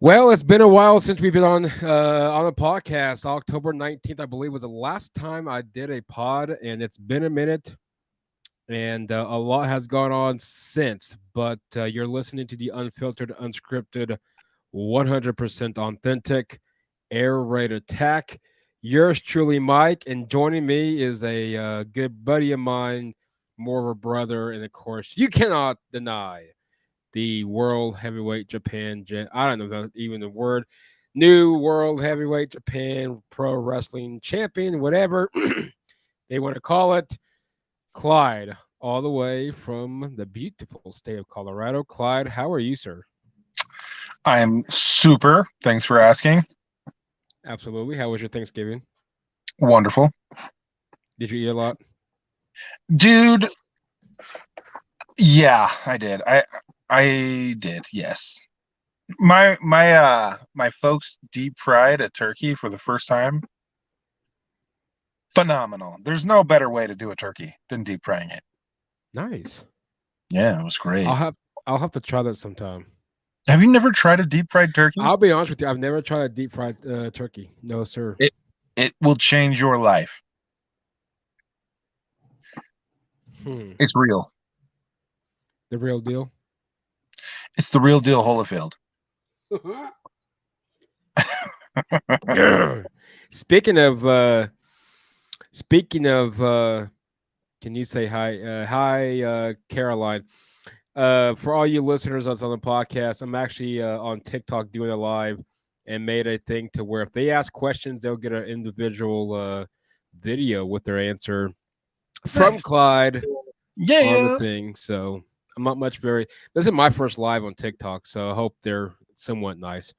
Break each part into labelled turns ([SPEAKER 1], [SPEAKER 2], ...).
[SPEAKER 1] Well, it's been a while since we've been on the podcast. October 19th, I believe, was the last time I did a pod, and it's been a minute, and a lot has gone on since. But you're listening to the unfiltered, unscripted, 100% authentic, air raid attack. Yours truly, Mike, and joining me is a good buddy of mine, more of a brother, and of course, you cannot deny the world heavyweight Japan. I don't know even the word. New world heavyweight Japan pro wrestling champion, whatever they want to call it. Clyde, all the way from the beautiful state of Colorado. Clyde, how are you, sir?
[SPEAKER 2] I'm super. Thanks for asking.
[SPEAKER 1] Absolutely. How was your Thanksgiving?
[SPEAKER 2] Wonderful.
[SPEAKER 1] Did you eat a lot?
[SPEAKER 2] Dude, yeah, I did. I did, yes. My folks deep fried a turkey for the first time. Phenomenal. There's no better way to do a turkey than deep frying it.
[SPEAKER 1] Nice.
[SPEAKER 2] Yeah, it was great.
[SPEAKER 1] I'll have to try that sometime.
[SPEAKER 2] Have you never tried a deep fried turkey?
[SPEAKER 1] I'll be honest with you. I've never tried a deep fried turkey. No, sir.
[SPEAKER 2] It will change your life. It's real.
[SPEAKER 1] The real deal.
[SPEAKER 2] It's the real deal, Holyfield.
[SPEAKER 1] Speaking of, can you say hi? Hi, Caroline. For all you listeners that's on the podcast, I'm actually on TikTok doing a live and made a thing to where if they ask questions, they'll get an individual video with their answer from
[SPEAKER 2] Nice.
[SPEAKER 1] Clyde on the
[SPEAKER 2] Yeah.
[SPEAKER 1] thing. So I'm not much very. This is my first live on TikTok, so I hope they're somewhat nice.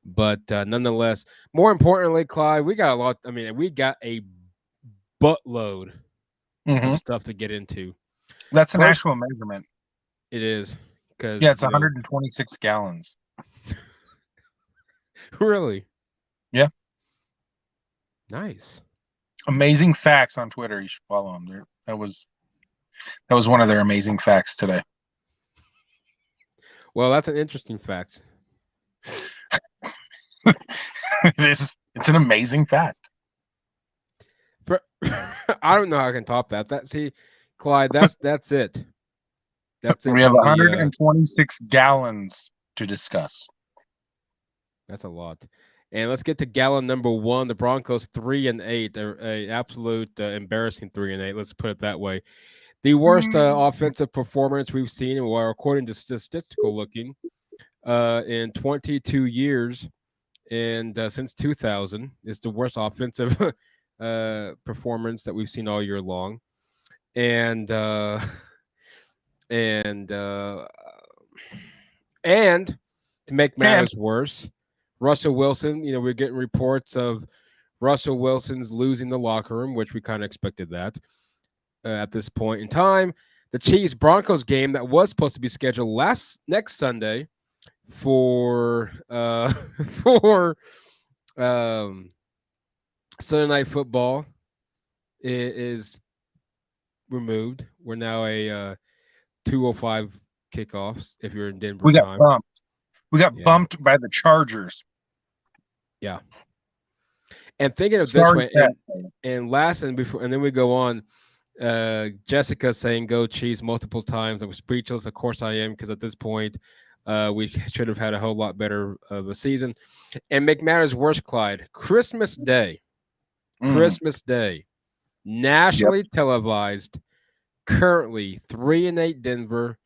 [SPEAKER 1] But nonetheless, more importantly, Clyde, we got a lot. I mean, we got a buttload
[SPEAKER 2] hmm
[SPEAKER 1] of stuff to get into.
[SPEAKER 2] That's an
[SPEAKER 1] First,
[SPEAKER 2] actual measurement.
[SPEAKER 1] it is because
[SPEAKER 2] Yeah, it's 126 gallons.
[SPEAKER 1] really
[SPEAKER 2] Yeah.
[SPEAKER 1] nice.
[SPEAKER 2] Amazing facts on Twitter. You should follow them. That was one of their amazing facts today.
[SPEAKER 1] Well, that's an interesting fact.
[SPEAKER 2] It's an amazing fact.
[SPEAKER 1] I don't know how I can top that. See, Clyde, that's it. That's it
[SPEAKER 2] We have
[SPEAKER 1] from the.
[SPEAKER 2] 126 gallons to discuss.
[SPEAKER 1] That's a lot. And let's get to gallon number one. The Broncos 3-8, a absolute embarrassing 3-8. Let's put it that way. The worst offensive performance we've seen, or according to statistical looking, in 22 years, and since 2000, is the worst offensive performance that we've seen all year long. And and and to make matters worse, Russell Wilson. We're getting reports of Russell Wilson's losing the locker room, which we kind of expected that at this point in time. The Chiefs Broncos game that was supposed to be scheduled next Sunday for for Sunday Night Football is removed. We're now a 2:05 kickoffs if you're in Denver
[SPEAKER 2] We got
[SPEAKER 1] time.
[SPEAKER 2] bumped. We got bumped by the Chargers.
[SPEAKER 1] Yeah. And thinking of
[SPEAKER 2] Sorry,
[SPEAKER 1] this way, and last and before, and then we go on. Jessica saying "Go Chiefs" multiple times. I was speechless. Of course, I am because at this point, we should have had a whole lot better of a season. And make matters worse, Clyde. Christmas Day, nationally televised. Currently 3-8 Denver,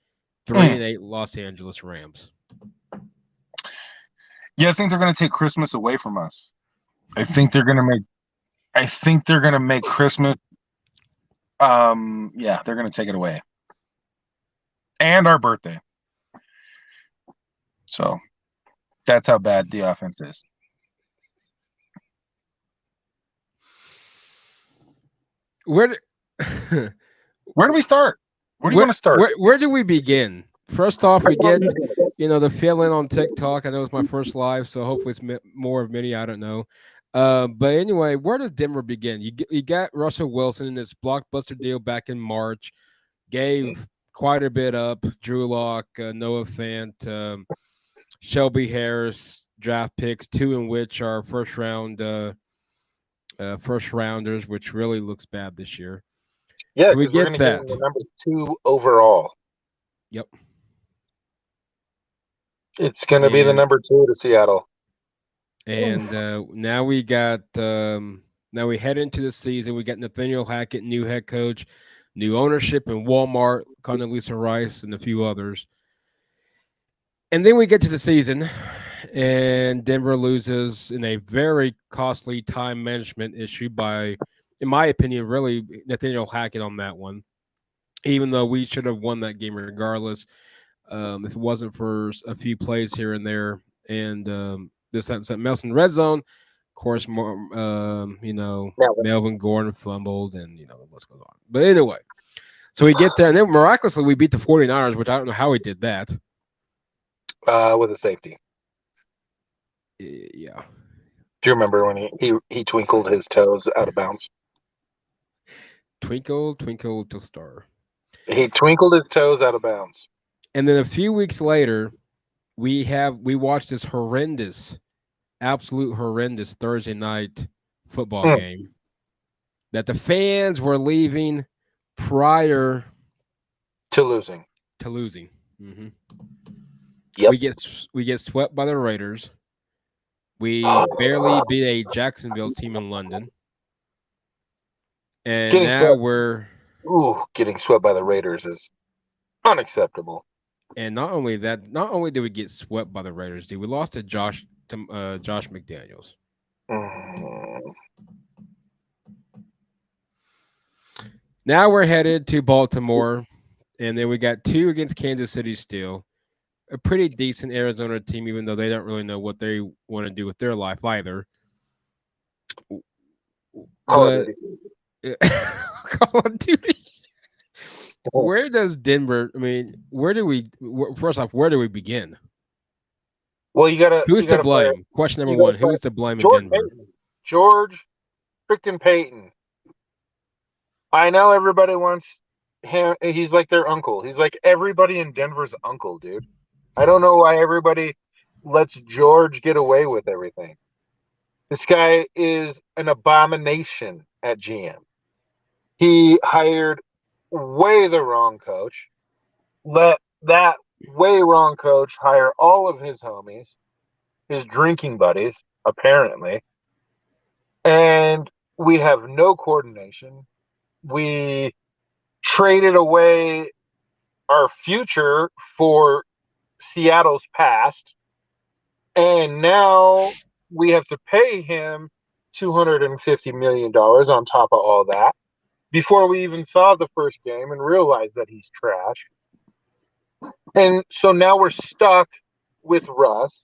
[SPEAKER 1] 3-8 Los Angeles Rams.
[SPEAKER 2] Yeah, I think they're going to take Christmas away from us. I think they're going to make Christmas. Yeah, they're going to take it away, and our birthday. So that's how bad the offense is.
[SPEAKER 1] Where do
[SPEAKER 2] we start? Where do you want to start?
[SPEAKER 1] Where do we begin? First off, we get the fill-in on TikTok. I know it's my first live, so hopefully it's more of many. I don't know. But anyway, where does Denver begin? You got Russell Wilson in this blockbuster deal back in March. Gave quite a bit up. Drew Lock, Noah Fant, Shelby Harris, draft picks, 2 in which are first rounders, which really looks bad this year.
[SPEAKER 3] Yeah,
[SPEAKER 1] So we
[SPEAKER 3] because we're
[SPEAKER 1] get
[SPEAKER 3] going to give
[SPEAKER 1] that.
[SPEAKER 3] him the number 2 overall.
[SPEAKER 1] Yep.
[SPEAKER 3] It's going to be the
[SPEAKER 1] And-
[SPEAKER 3] number 2 to Seattle.
[SPEAKER 1] And now we got now we head into the season. We got Nathaniel Hackett, new head coach, new ownership in Walmart, Condoleezza Rice, and a few others. And then we get to the season, and Denver loses in a very costly time management issue by, in my opinion, really Nathaniel Hackett on that one. Even though we should have won that game regardless, if it wasn't for a few plays here and there, and this had something else in the red zone. Of course, more Melvin Gordon fumbled, and what's going on. But anyway, so we get there, and then miraculously we beat the 49ers, which I don't know how we did that.
[SPEAKER 3] With a safety.
[SPEAKER 1] Yeah.
[SPEAKER 3] Do you remember when he twinkled his toes out of bounds?
[SPEAKER 1] Twinkle, twinkle, little star.
[SPEAKER 3] He twinkled his toes out of bounds.
[SPEAKER 1] And then a few weeks later, we watched this absolute horrendous Thursday night football game that the fans were leaving prior
[SPEAKER 3] to losing.
[SPEAKER 1] Mm-hmm.
[SPEAKER 3] Yep.
[SPEAKER 1] We get swept by the Raiders. We barely beat a Jacksonville team in London. And
[SPEAKER 3] getting swept by the Raiders is unacceptable.
[SPEAKER 1] And not only did we get swept by the Raiders, we lost to Josh McDaniels. Now we're headed to Baltimore, and then we got 2 against Kansas City still. A pretty decent Arizona team, even though they don't really know what they want to do with their life either. Call of Duty. Where does Denver? I mean, first off, where do we begin?
[SPEAKER 3] Well,
[SPEAKER 1] who's to blame? Question number 1: who's to blame in Denver?
[SPEAKER 3] Payton. George freaking Payton. I know everybody wants him. He's like their uncle. He's like everybody in Denver's uncle, dude. I don't know why everybody lets George get away with everything. This guy is an abomination at GM. He hired way the wrong coach. Let that way wrong coach hire all of his homies, his drinking buddies, apparently. And we have no coordination. We traded away our future for Seattle's past. And now we have to pay him $250 million on top of all that before we even saw the first game and realized that he's trash. And so now we're stuck with Russ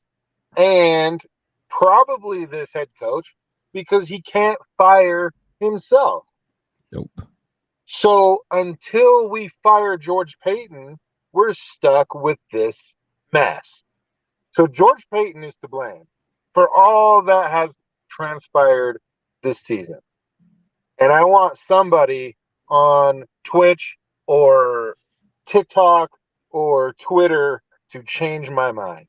[SPEAKER 3] and probably this head coach because he can't fire himself.
[SPEAKER 1] Nope. So
[SPEAKER 3] until we fire George Payton, we're stuck with this mess. So George Payton is to blame for all that has transpired this season. And I want somebody on Twitch or TikTok or Twitter to change my mind.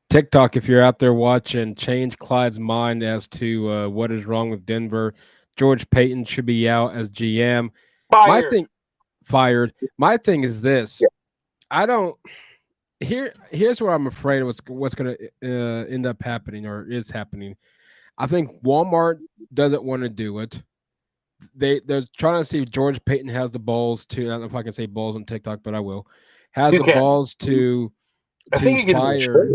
[SPEAKER 1] TikTok, if you're out there watching, change Clyde's mind as to what is wrong with Denver. George Payton should be out as GM. Fired. My thing is this. Yeah. Here's what I'm afraid of what's going to end up happening or is happening. I think Walmart doesn't want to do it. They're trying to see if George Payton has the balls to. I don't know if I can say balls on TikTok, but I will. Has the balls to fire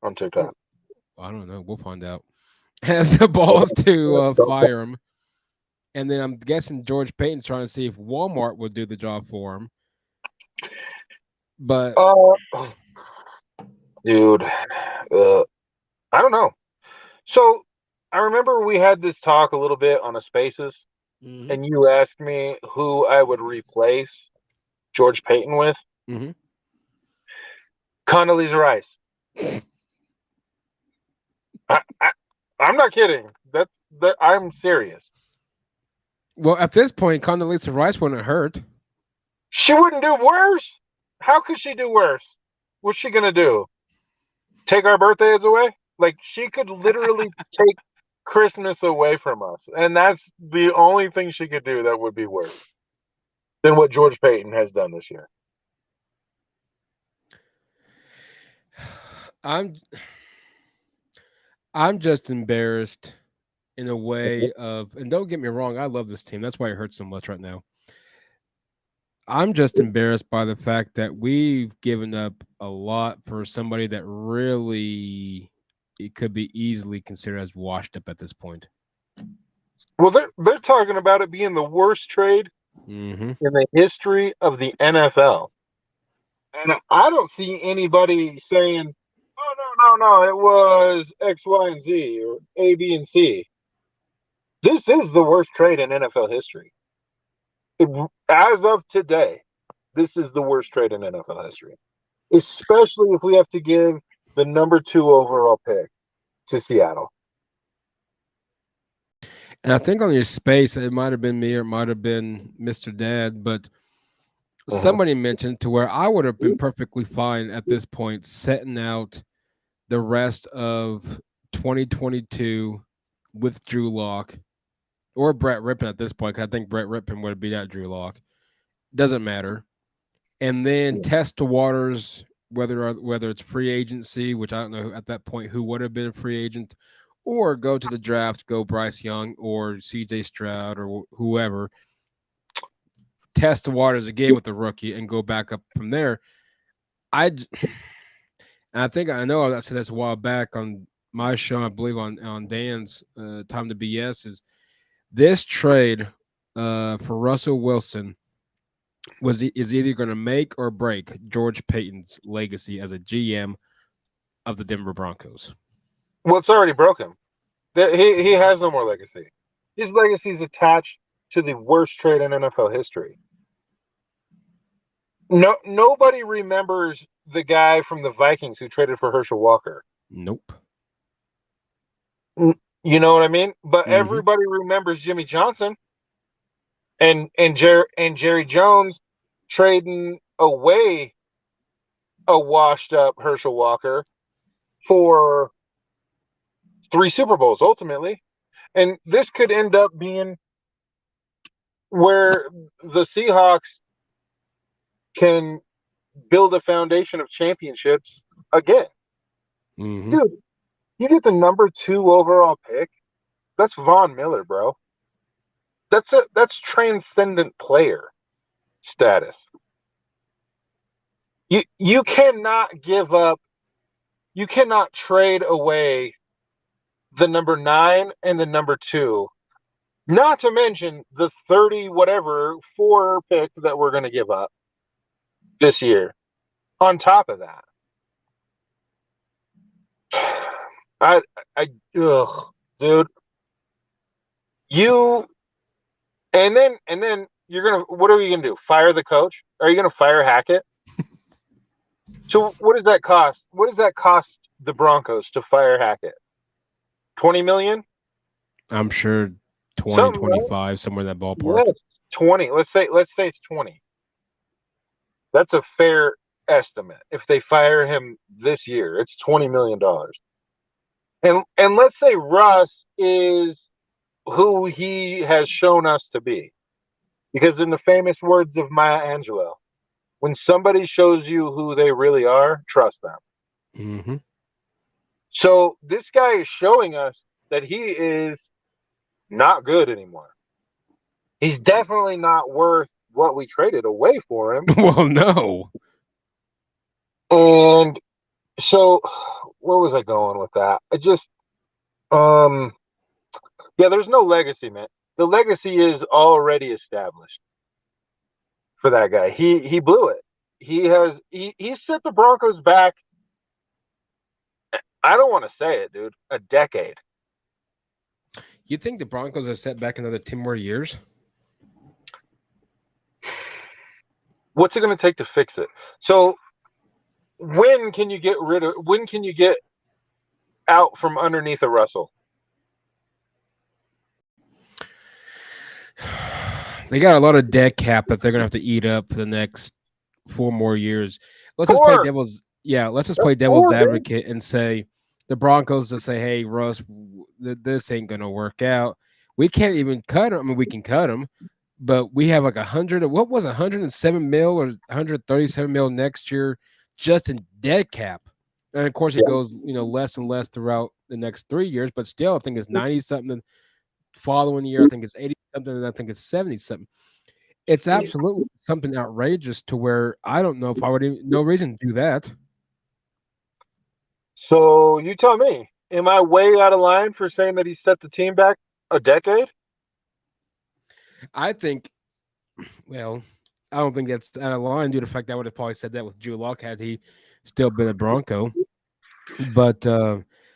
[SPEAKER 3] on TikTok.
[SPEAKER 1] I don't know. We'll find out. Has the balls to fire him, and then I'm guessing George Payton's trying to see if Walmart will do the job for him. But
[SPEAKER 3] dude, I don't know. So I remember we had this talk a little bit on a Spaces, and you asked me who I would replace George Payton with.
[SPEAKER 1] Mm-hmm.
[SPEAKER 3] Condoleezza Rice. I'm not kidding. I'm serious.
[SPEAKER 1] Well, at this point, Condoleezza Rice wouldn't hurt.
[SPEAKER 3] She wouldn't do worse. How could she do worse? What's she gonna do? take our birthdays away. Like, she could literally take Christmas away from us, and that's the only thing she could do that would be worse than what George Payton has done this year.
[SPEAKER 1] I'm just embarrassed in a way of, and don't get me wrong, I love this team. That's why it hurts so much right now. I'm just embarrassed by the fact that we've given up a lot for somebody that really it could be easily considered as washed up at this point.
[SPEAKER 3] Well, they're talking about it being the worst trade
[SPEAKER 1] Mm-hmm.
[SPEAKER 3] in the history of the NFL. And I don't see anybody saying, oh, no, it was X, Y, and Z or A, B, and C. This is the worst trade in NFL history. As of today, this is the worst trade in NFL history, especially if we have to give the number 2 overall pick to Seattle.
[SPEAKER 1] And I think on your space, it might have been me or it might have been Mr. Dad, but somebody mentioned to where I would have been perfectly fine at this point setting out the rest of 2022 with Drew Lock or Brett Rippon at this point. 'Cause I think Brett Rippon would have beat out Drew Lock. Doesn't matter. And then test the waters, whether it's free agency, which I don't know at that point who would have been a free agent, or go to the draft, go Bryce Young or CJ Stroud or whoever. Test the waters again with the rookie and go back up from there. I think I know I said this a while back on my show, I believe on Dan's Time to BS, is this trade for Russell Wilson is either going to make or break George Payton's legacy as a GM of the Denver Broncos.
[SPEAKER 3] Well, it's already broken. He has no more legacy. His legacy is attached to the worst trade in NFL history. Nobody remembers the guy from the Vikings who traded for Herschel Walker.
[SPEAKER 1] Nope.
[SPEAKER 3] You know what I mean? But everybody remembers Jimmy Johnson and Jerry Jones trading away a washed up Herschel Walker for 3 Super Bowls ultimately. And this could end up being where the Seahawks can build a foundation of championships again. Dude, you get the number 2 overall pick. That's Von Miller, bro. That's transcendent player status. You cannot give up. You cannot trade away the number 9 and the number 2. Not to mention the 4 pick that we're going to give up this year. On top of that, dude, you, and then you're gonna. What are you gonna do? Fire the coach? Are you gonna fire Hackett? So what does that cost? What does that cost the Broncos to fire Hackett? $20 million?
[SPEAKER 1] I'm sure 20, 25, somewhere in that ballpark.
[SPEAKER 3] Yes, 20. Let's say it's 20. That's a fair estimate. If they fire him this year, it's $20 million. And let's say Russ is who he has shown us to be. Because in the famous words of Maya Angelou, when somebody shows you who they really are, trust them. So this guy is showing us that he is not good anymore. He's definitely not worth what we traded away for him.
[SPEAKER 1] Well, no.
[SPEAKER 3] And so where was I going with that? I just there's no legacy, man. The legacy is already established for that guy. He blew it. He set the Broncos back. I don't want to say it, dude. A decade.
[SPEAKER 1] You think the Broncos are set back another 10 more years?
[SPEAKER 3] What's it going to take to fix it? So when can you get out from underneath a Russell?
[SPEAKER 1] They got a lot of dead cap that they're going to have to eat up for the next 4 more years. Let's just play devil's yeah, let's just play devil's
[SPEAKER 3] Or-
[SPEAKER 1] advocate and say the Broncos just say, "Hey, Russ, this ain't gonna work out. We can't even cut him. I mean, we can cut him, but we have like 100. What was 107 mil or 137 mil next year just in dead cap, and of course it
[SPEAKER 3] Yeah.
[SPEAKER 1] goes less and less throughout the next 3 years. But still, I think it's 90 something. The following year, I think it's 80 something, and I think it's 70 something. It's absolutely something outrageous to where I don't know if I would even, no reason to do that.
[SPEAKER 3] So you tell me, am I way out of line for saying that he set the team back a decade?
[SPEAKER 1] I think, well, I don't think that's out of line due to the fact that I would have probably said that with Drew Lock had he still been a Bronco. But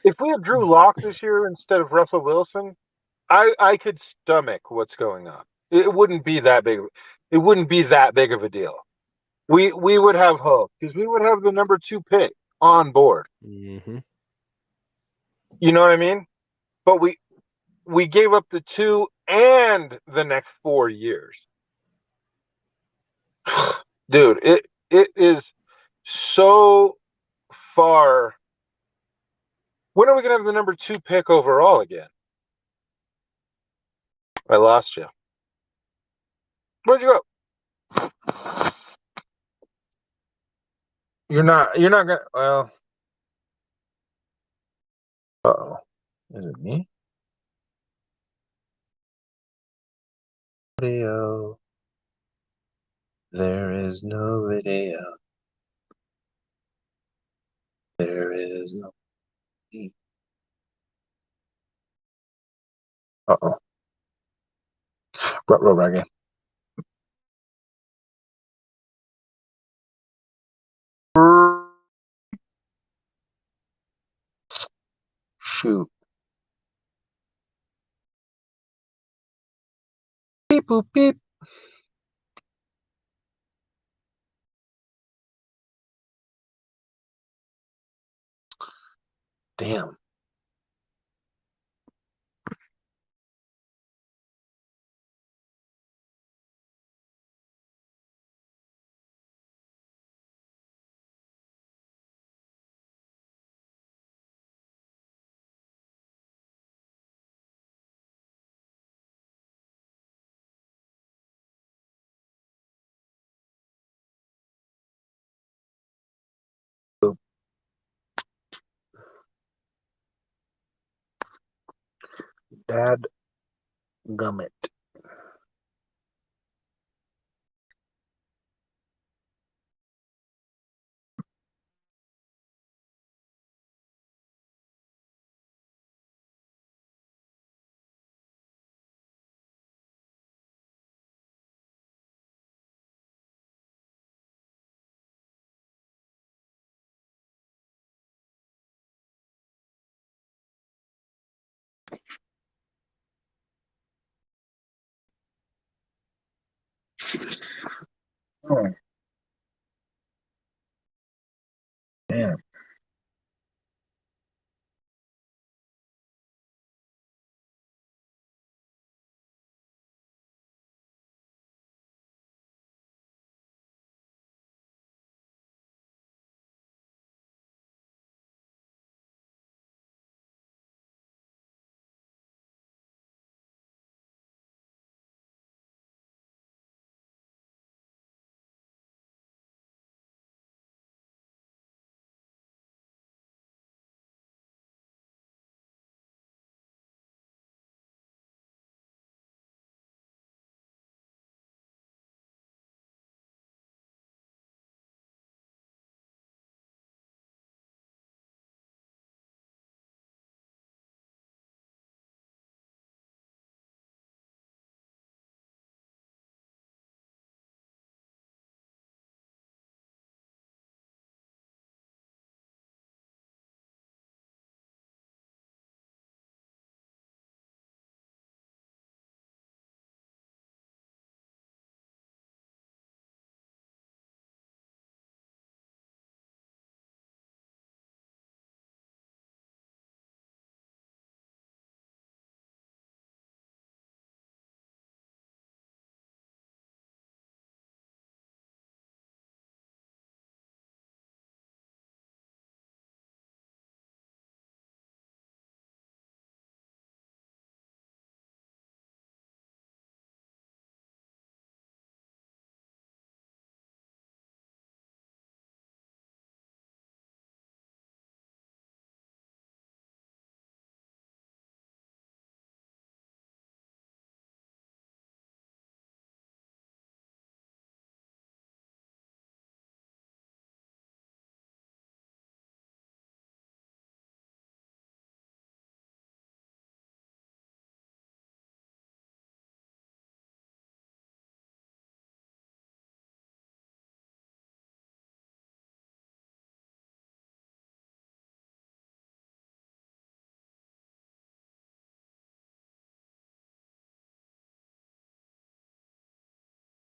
[SPEAKER 3] If we had Drew Lock this year instead of Russell Wilson, I could stomach what's going on. It wouldn't be that big. It wouldn't be that big of a deal. We would have hope because we would have the number 2 pick on board.
[SPEAKER 1] mhm.
[SPEAKER 3] You know what I mean? But we gave up the 2 and the next 4 years. Dude, it is so far. When are we gonna have the number 2 pick overall again? I lost you. Where'd you go? You're not gonna, well, uh-oh. Is it me? Video. There is no video. There is no. Uh-oh. Row again. Shoot. Beep boop beep. Damn. Dad gummit.